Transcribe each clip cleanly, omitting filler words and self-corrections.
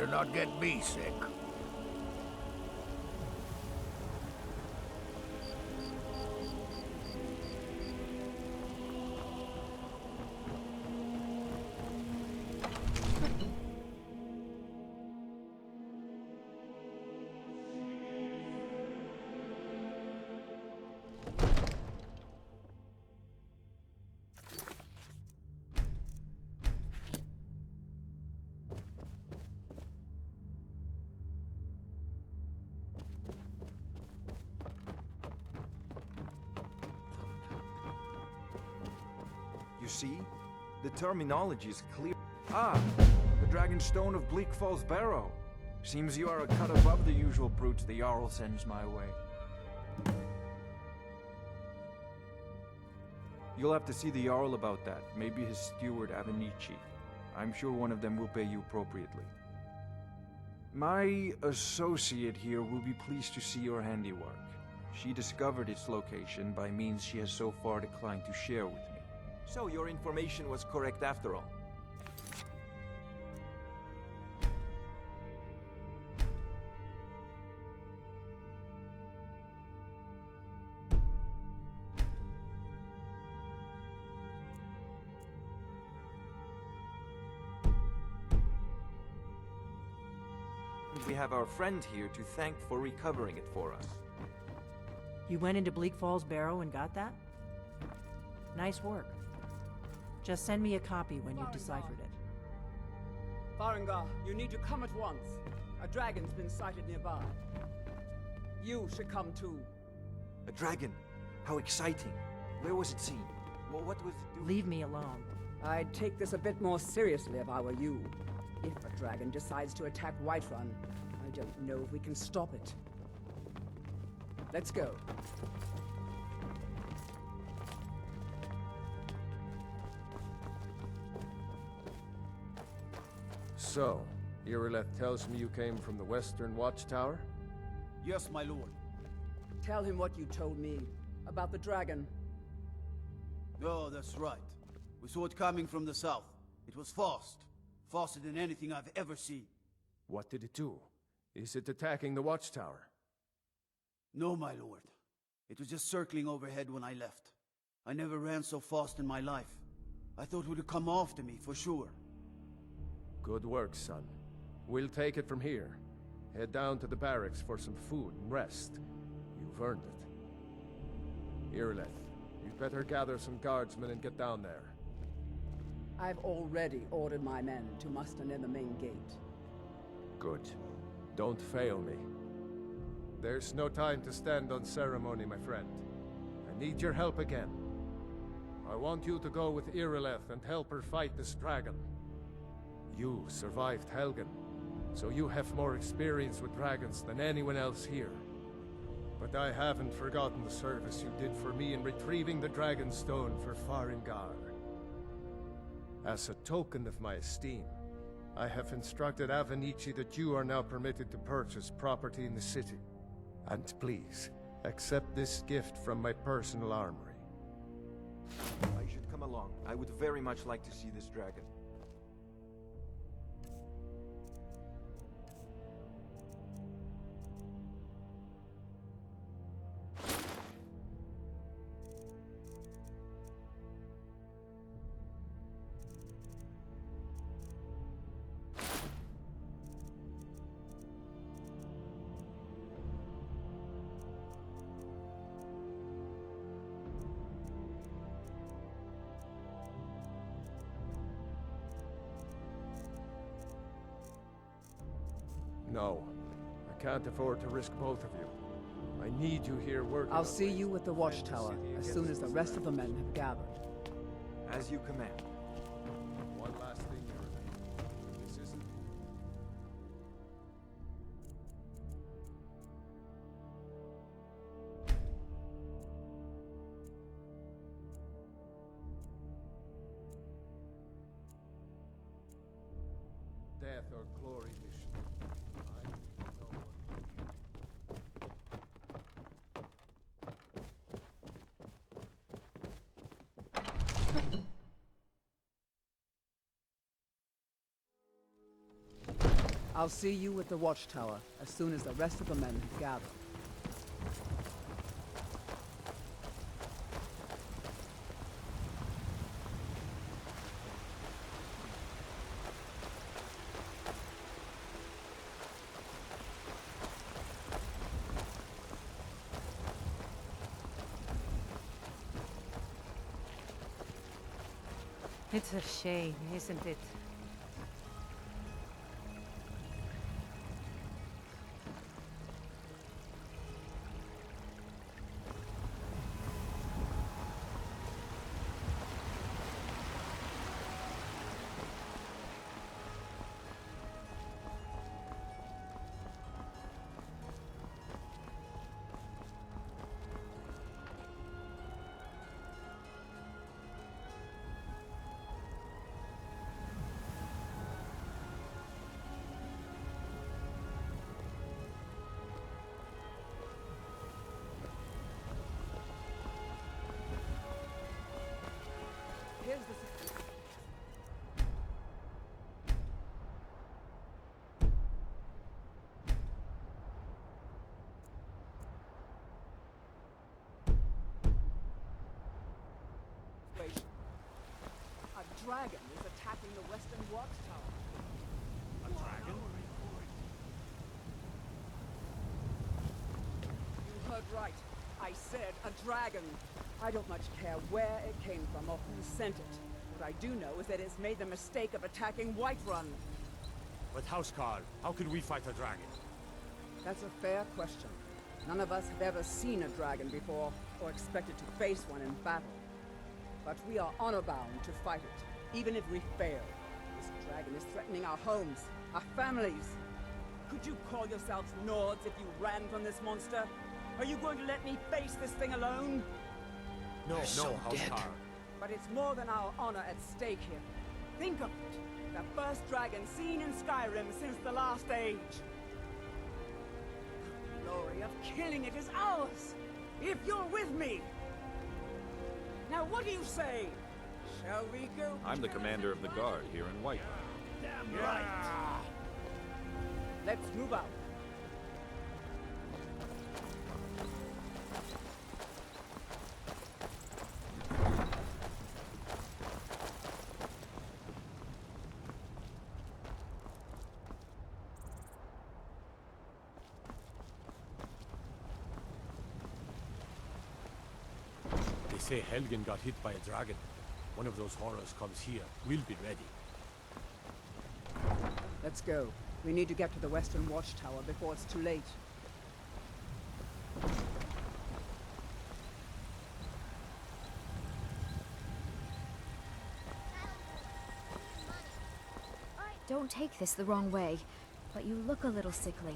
not get me sick. You see? The terminology is clear. Ah, the Dragon Stone of Bleak Falls Barrow. Seems you are a cut above the usual brutes the Jarl sends my way. You'll have to see the Jarl about that. Maybe his steward, Avenici. I'm sure one of them will pay you appropriately. My associate here will be pleased to see your handiwork. She discovered its location by means she has so far declined to share with me. So your information was correct after all. We have our friend here to thank for recovering it for us. You went into Bleak Falls Barrow and got that? Nice work. Just send me a copy when you've deciphered it. Farengar, you need to come at once. A dragon's been sighted nearby. You should come too. A dragon? How exciting. Where was it seen? Well, what was it doing? Leave me alone. I'd take this a bit more seriously if I were you. If a dragon decides to attack Whiterun, I don't know if we can stop it. Let's go. So, Irileth tells me you came from the Western Watchtower? Yes, my lord. Tell him what you told me about the dragon. Oh, that's right. We saw it coming from the south. It was fast. Faster than anything I've ever seen. What did it do? Is it attacking the Watchtower? No, my lord. It was just circling overhead when I left. I never ran so fast in my life. I thought it would come after me, for sure. Good work, son. We'll take it from here. Head down to the barracks for some food and rest. You've earned it. Irileth, you'd better gather some guardsmen and get down there. I've already ordered my men to muster near the main gate. Good. Don't fail me. There's no time to stand on ceremony, my friend. I need your help again. I want you to go with Irileth and help her fight this dragon. You survived Helgen, so you have more experience with dragons than anyone else here. But I haven't forgotten the service you did for me in retrieving the Dragon Stone for Farengar. As a token of my esteem, I have instructed Avenici that you are now permitted to purchase property in the city. And please, accept this gift from my personal armory. I should come along. I would very much like to see this dragon. No, I can't afford to risk both of you. I need you here working. I'll on see ways you to at the defend watchtower city as against soon as the this rest of the dragon. men have gathered. As you command. One last thing, Irileth. This isn't... Death or glory mission. I know what... I'll see you at the watchtower as soon as the rest of the men have gathered. It's a shame, isn't it? Here's the... A dragon is attacking the western watchtower. A dragon? You heard right. I said a dragon. I don't much care where it came from or who sent it. What I do know is that it's made the mistake of attacking Whiterun. But Housecarl, how could we fight a dragon? That's a fair question. None of us have ever seen a dragon before, or expected to face one in battle. But we are honor-bound to fight it, even if we fail. This dragon is threatening our homes, our families. Could you call yourselves Nords if you ran from this monster? Are you going to let me face this thing alone? No, Housecarl. But it's more than our honor at stake here. Think of it. The first dragon seen in Skyrim since the last age. The glory of killing it is ours, if you're with me. Now what do you say? Shall we go? I'm the commander of the guard here in Whiterun. Damn right. Let's move out. They say Helgen got hit by a dragon. One of those horrors comes here. We'll be ready. Let's go. We need to get to the western watchtower before it's too late. Don't take this the wrong way, but you look a little sickly.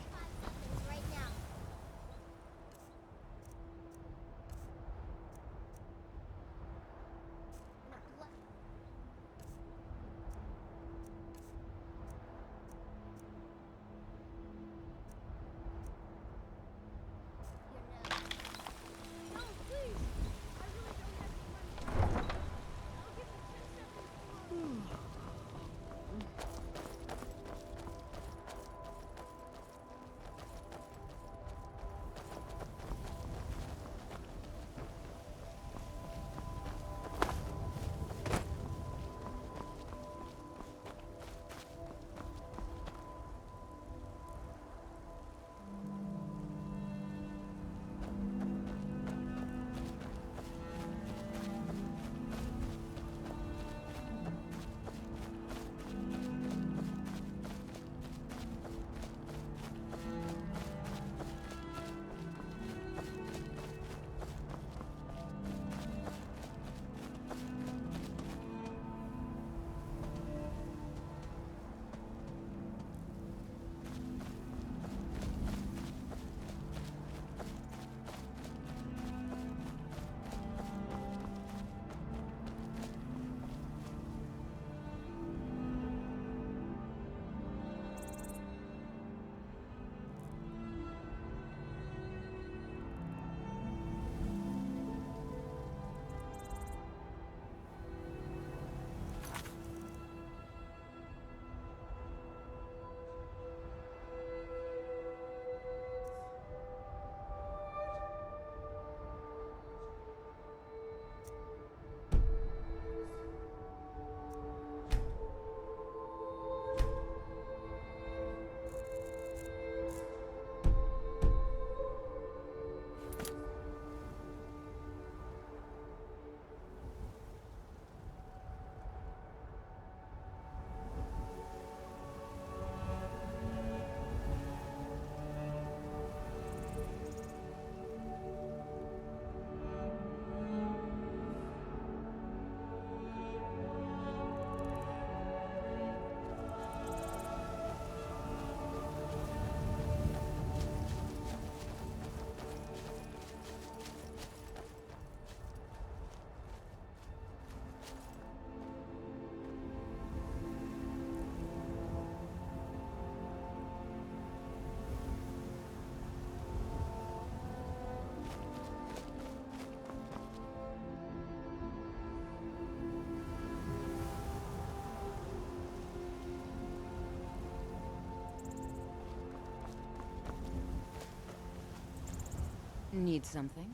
Need something?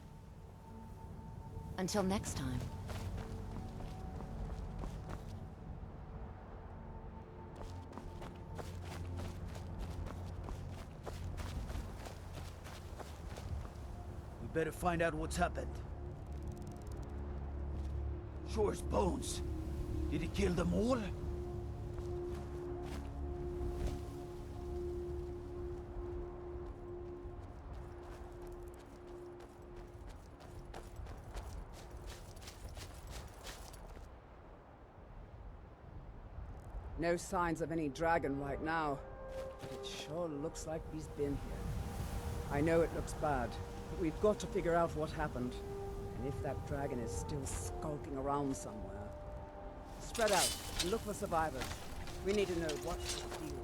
Until next time. We better find out what's happened. Shore's bones. Did he kill them all? No signs of any dragon right now, but it sure looks like he's been here. I know it looks bad, but we've got to figure out what happened, and if that dragon is still skulking around somewhere. Spread out and look for survivors. We need to know what's the deal.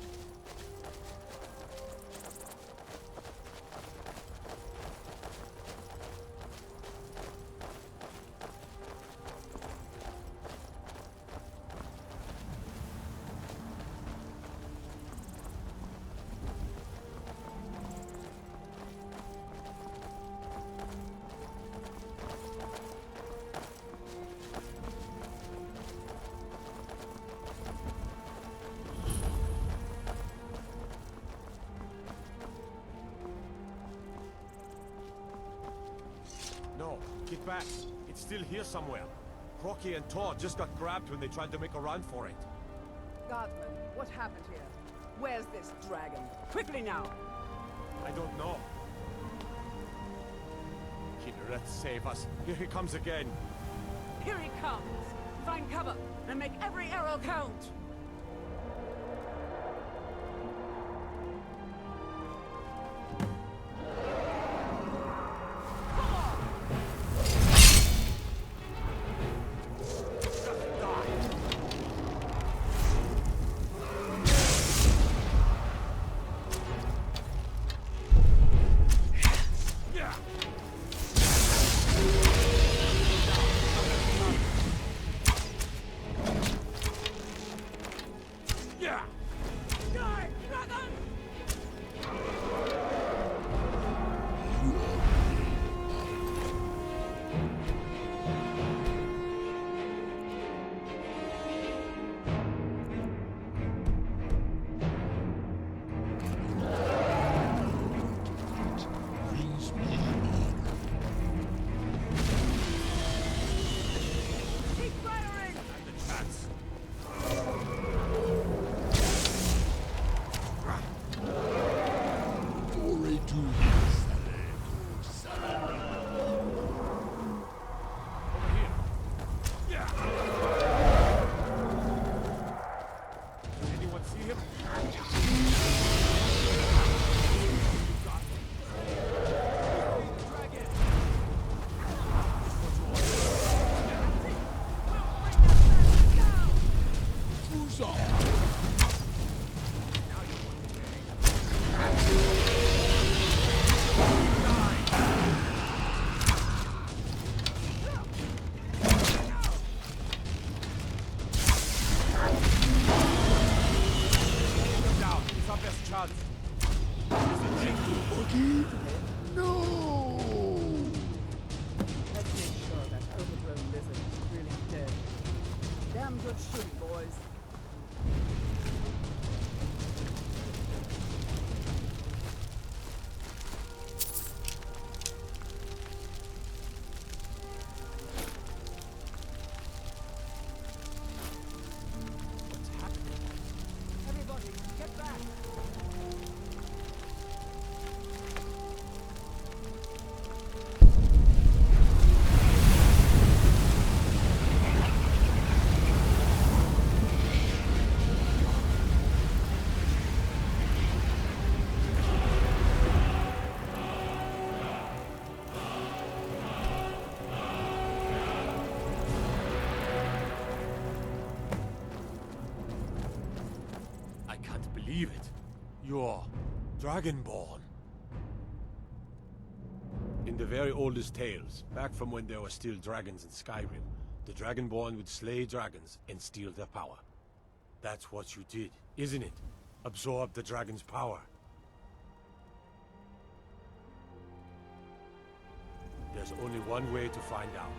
No, get back. It's still here somewhere. Crocky and Todd just got grabbed when they tried to make a run for it. Guardsman, what happened here? Where's this dragon? Quickly now! I don't know. Killer, save us. Here he comes again. Here he comes! Find cover and make every arrow count! Good shooting, boys. What's happening? Everybody, get back! Believe it. You're Dragonborn. In the very oldest tales, back from when there were still dragons in Skyrim, the Dragonborn would slay dragons and steal their power. That's what you did, isn't it? Absorb the dragon's power. There's only one way to find out.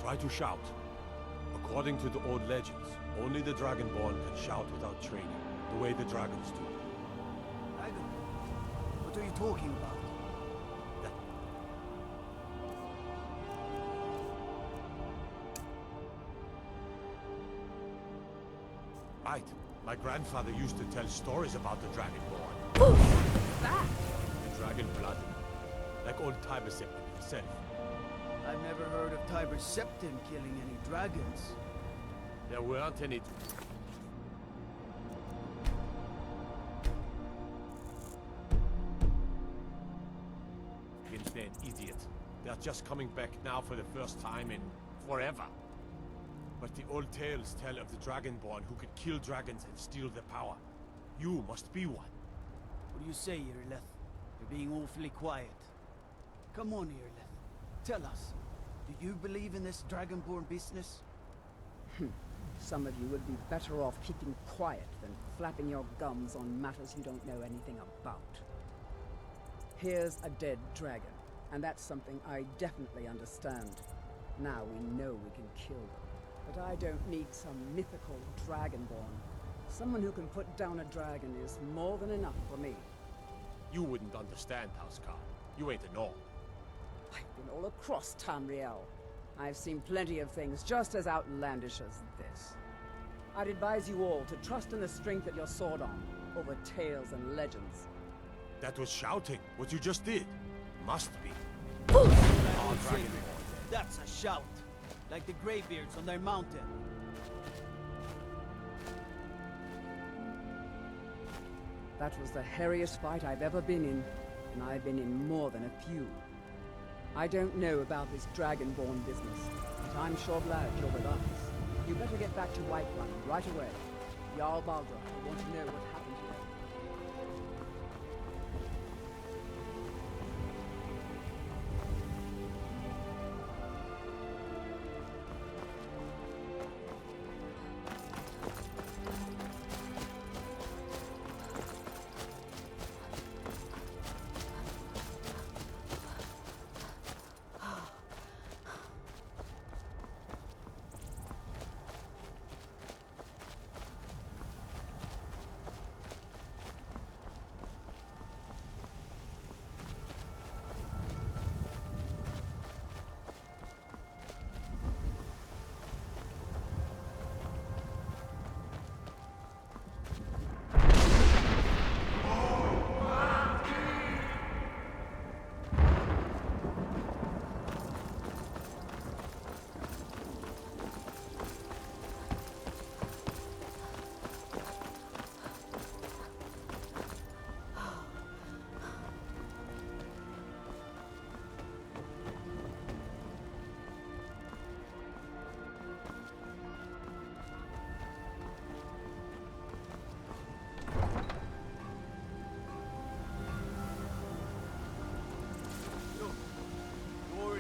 Try to shout. According to the old legends, only the Dragonborn can shout without training, the way the dragons do. Dragon? What are you talking about? Right. My grandfather used to tell stories about the Dragonborn. That? The dragon blood. Like old Tiber Septim himself. I've never heard of Tiber Septim killing any dragons. There weren't any... They're an idiot. They're just coming back now for the first time in forever. But the old tales tell of the Dragonborn who could kill dragons and steal their power. You must be one. What do you say, Irileth? You're being awfully quiet. Come on, Irileth. Tell us. Do you believe in this Dragonborn business? Some of you would be better off keeping quiet than flapping your gums on matters you don't know anything about. Here's a dead dragon, and that's something I definitely understand. Now we know we can kill them. But I don't need some mythical Dragonborn. Someone who can put down a dragon is more than enough for me. You wouldn't understand, Housecarl. You ain't a Norn. I've been all across Tamriel. I've seen plenty of things just as outlandish as this. I'd advise you all to trust in the strength of your sword arm over tales and legends. That was shouting, what you just did. Must be. That's a shout. Like the Greybeards on their mountain. That was the hairiest fight I've ever been in, and I've been in more than a few. I don't know about this Dragonborn business, but I'm sure glad you're with us. You better get back to Whiterun right away. Jarl Baldra will want to know what happened here.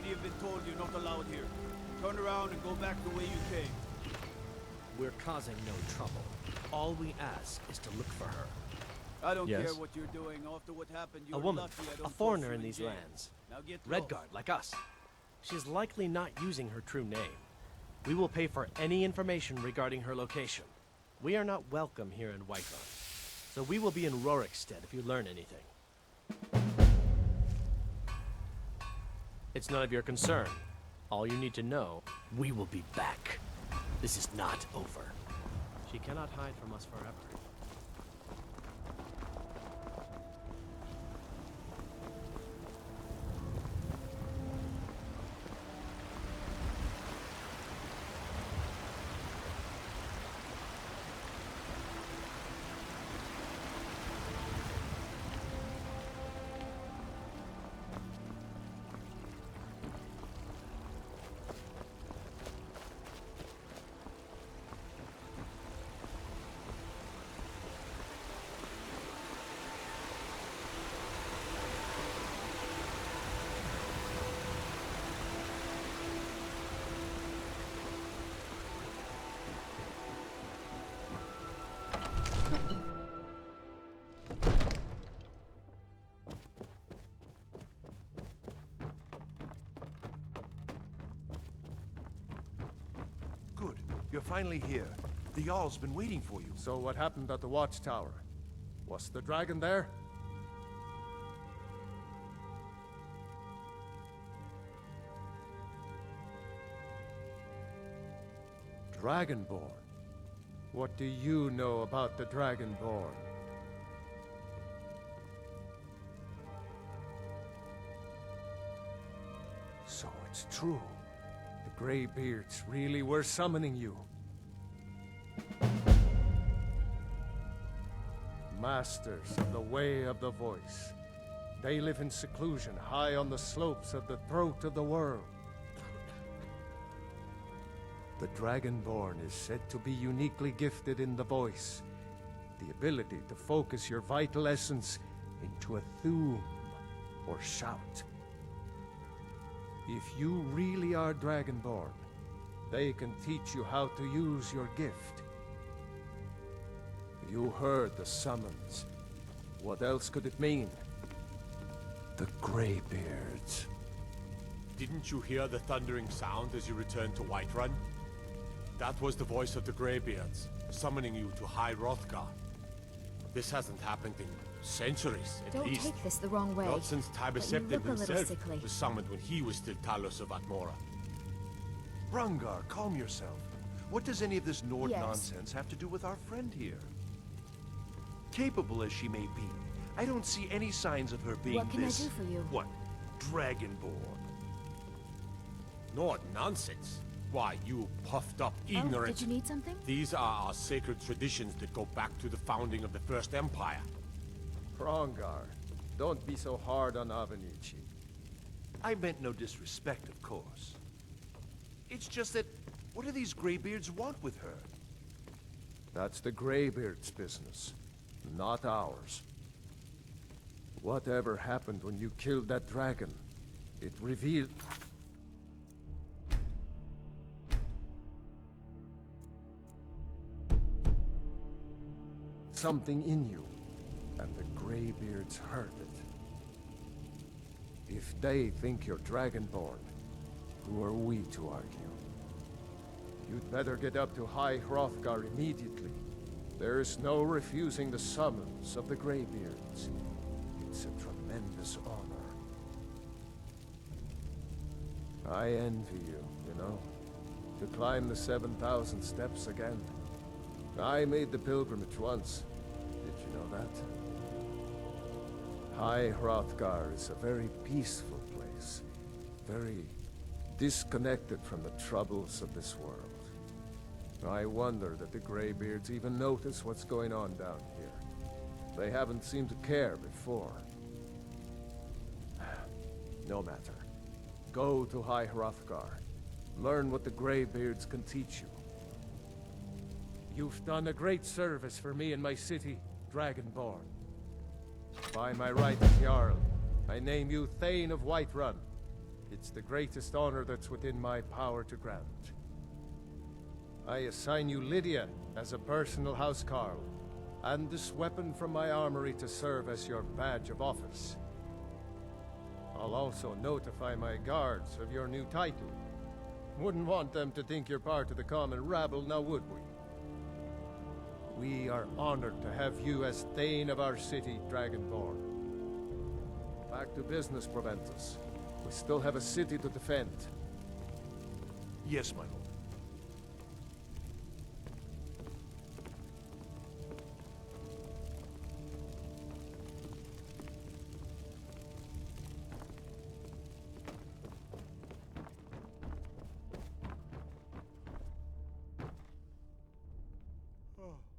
You've been told you're not allowed here. Turn around and go back the way you came. We're causing no trouble. All we ask is to look for her. I don't Yes? care what you're doing. After what happened, you're A woman, lucky I don't a foreigner toss you in these jail. lands. Now get lost. Redguard, like us. She's likely not using her true name. We will pay for any information regarding her location. We are not welcome here in Whiterun, so we will be in Rorikstead if you learn anything. It's none of your concern. All you need to know, we will be back. This is not over. She cannot hide from us forever. You're finally here. The Jarl's been waiting for you. So what happened at the watchtower? Was the dragon there? Dragonborn? What do you know about the Dragonborn? So it's true. The Greybeards really were summoning you. Masters of the Way of the Voice. They live in seclusion high on the slopes of the throat of the world. The Dragonborn is said to be uniquely gifted in the voice, the ability to focus your vital essence into a thum, or shout. If you really are Dragonborn, they can teach you how to use your gift. You heard the summons. What else could it mean? The Greybeards. Didn't you hear the thundering sound as you returned to Whiterun? That was the voice of the Greybeards, summoning you to High Hrothgar. This hasn't happened in centuries, at Don't least. take this the wrong way. Not since but you Tibeseptin look a little himself sickly. was summoned when he was still Talos of Atmora. Rungar, calm yourself. What does any of this Nord Yes. nonsense have to do with our friend here? Capable as she may be, I don't see any signs of her being What can I this... do for you? What? Dragonborn. Nord nonsense. Why, you puffed up Oh, ignorant... did you need something? These are our sacred traditions that go back to the founding of the First Empire. Hrongar, don't be so hard on Avenici. I meant no disrespect, of course. It's just that, what do these Greybeards want with her? That's the Greybeards' business, not ours. Whatever happened when you killed that dragon, it revealed... something in you, and the Greybeards heard it. If they think you're Dragonborn, who are we to argue? You'd better get up to High Hrothgar immediately. There's no refusing the summons of the Greybeards. It's a tremendous honor. I envy you, you know, to climb the 7,000 steps again. I made the pilgrimage once. Did you know that? High Hrothgar is a very peaceful place. Very disconnected from the troubles of this world. I wonder that the Greybeards even notice what's going on down here. They haven't seemed to care before. No matter. Go to High Hrothgar. Learn what the Greybeards can teach you. You've done a great service for me and my city, Dragonborn. By my right as Jarl, I name you Thane of Whiterun. It's the greatest honor that's within my power to grant. I assign you Lydia as a personal housecarl, and this weapon from my armory to serve as your badge of office. I'll also notify my guards of your new title. Wouldn't want them to think you're part of the common rabble, now would we? We are honored to have you as Thane of our city, Dragonborn. Back to business, Proventus. We still have a city to defend. Yes, my lord.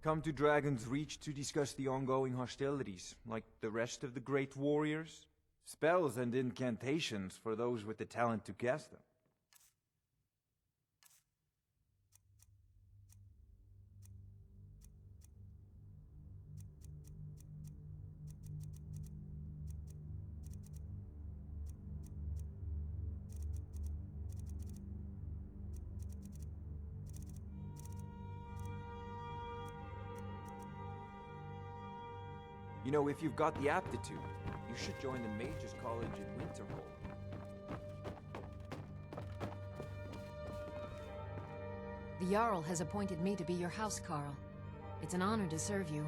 Come to Dragon's Reach to discuss the ongoing hostilities, like the rest of the great warriors. Spells and incantations for those with the talent to cast them. You know, if you've got the aptitude, you should join the Mages College in Winterhold. The Jarl has appointed me to be your housecarl. It's an honor to serve you.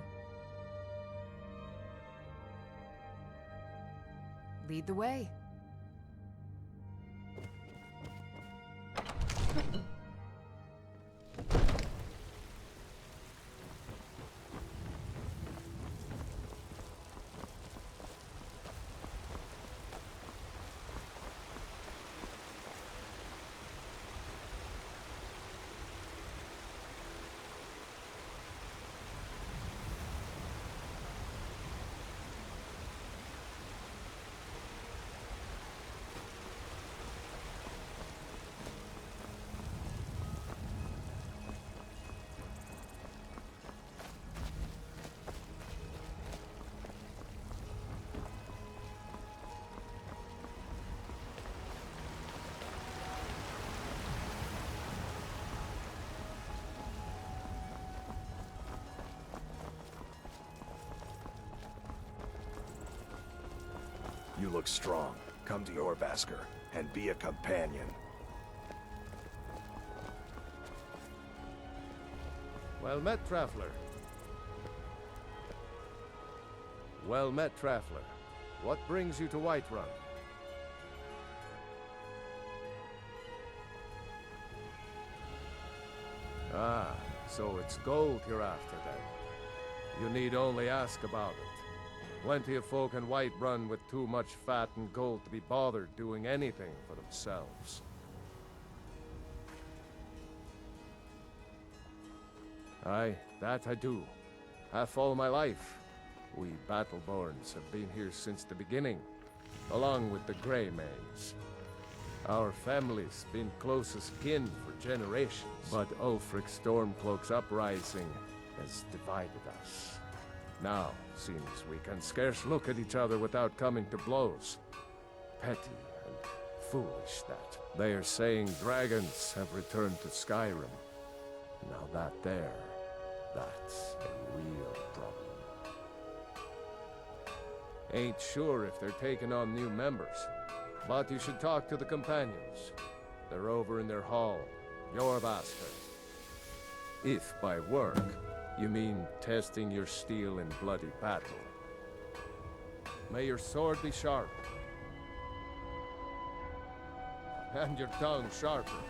Lead the way. You look strong. Come to your Basker and be a companion. Well met, Traveler. Well met, Traveler. What brings you to Whiterun? Ah, so it's gold you're after then. You need only ask about it. Plenty of folk in Whiterun with too much fat and gold to be bothered doing anything for themselves. Aye, that I do. Half all my life. We Battleborns have been here since the beginning, along with the Greymanes. Our family's been closest kin for generations, but Ulfric Stormcloak's uprising has divided us. Now, seems we can scarce look at each other without coming to blows. Petty and foolish that. They are saying dragons have returned to Skyrim. Now that's a real problem. Ain't sure if they're taking on new members, but you should talk to the companions. They're over in their hall, your Basker. If by work, you mean testing your steel in bloody battle. May your sword be sharp. And your tongue sharper.